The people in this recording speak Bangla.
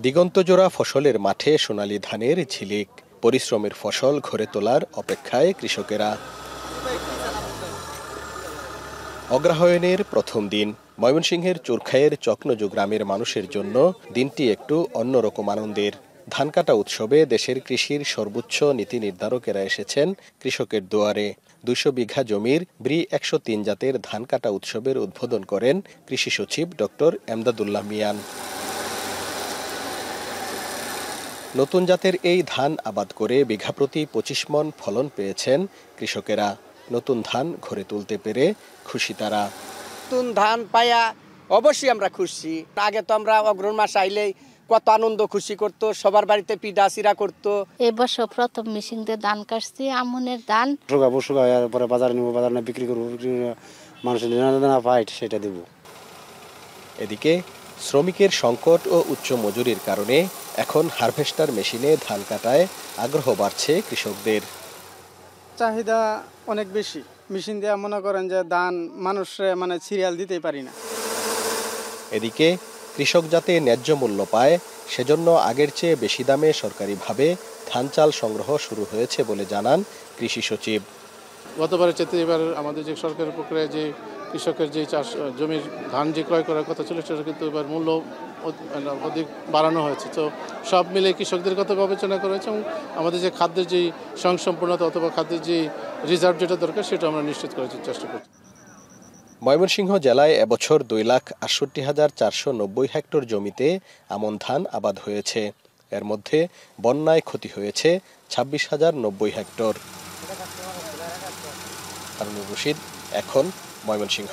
দিগন্তজোড়া ফসলের মাঠে সোনালী ধানের ঝিলিক, পরিশ্রমের ফসল ঘরে তোলার অপেক্ষায় কৃষকেরা। অগ্রহায়ণের প্রথম দিন ময়মনসিংহের চোরখাইয়ের চকনজু গ্রামের মানুষের জন্য দিনটি একটু অন্যরকম আনন্দের। ধান কাটা উৎসবে দেশের কৃষির সর্বোচ্চ নীতি নির্ধারকেরা এসেছেন কৃষকের দুয়ারে। ২০০ বিঘা জমির ব্রি ১০৩ জাতের ধান কাটা উৎসবের উদ্বোধন করেন কৃষি সচিব ডক্টর এমদাদুল্লাহ মিয়ান। নতুন জাতের এই ধান আবাদ করে বিঘাপ্রতি ২৫ মণ ফলন পেয়েছেন কৃষকেরা। নতুন ধান ঘরে তুলতে পেরে খুশি তারা। নতুন ধান পায়া অবশ্যই আমরা খুশি। আগে তো আমরা অগ্রহণ মাস আইলেই কত আনন্দ খুশি করতো, সবার বাড়িতে পিঠা চিরা করতো। এবছর প্রথম মেশিন দিয়ে ধান কাটছি, আমনের ধান। পরে বাজারে নিবো, বাজারে বিক্রি করবো, মানুষের পায় সেটা দেবো। এদিকে শ্রমিকের সংকট ও উচ্চ মজুরির কারণে এখন হারভেস্টার মেশিনে ধান কাটায় আগ্রহ বাড়ছে কৃষকদের। চাহিদা অনেক বেশি। মেশিন দিয়ে মনে করেন যে ধান মানুষ সিরিয়াল দিতেই পারি না। এদিকে কৃষক যাতে ন্যায্য মূল্য পায় সেজন্য আগের চেয়ে বেশি দামে সরকারিভাবে ধান চাল সংগ্রহ শুরু হয়েছে বলে জানান কৃষি সচিব। গতবারের চেয়ে এবার আমাদের যে সরকারের প্রক্রিয়ায় যে কৃষকের যে চাষ জমির ধান যে ক্রয় করার কথা ছিল সেটা কিন্তু এবার মূল্য অধিক বাড়ানো হয়েছে। তো সব মিলে কৃষকদের কথা বিবেচনা করা হয়েছে এবং আমাদের যে খাদ্যের যে স্বয়ংসম্পূর্ণতা অথবা খাদ্যের যে রিজার্ভ যেটা দরকার সেটা আমরা নিশ্চিত করার চেষ্টা করছি। ময়মনসিংহ জেলায় এবছর 2,68,490 হেক্টর জমিতে আমন ধান আবাদ হয়েছে। এর মধ্যে বন্যায় ক্ষতি হয়েছে 26,090 হেক্টর। হারুনুর রশিদ, এখন ময়মনসিংহ।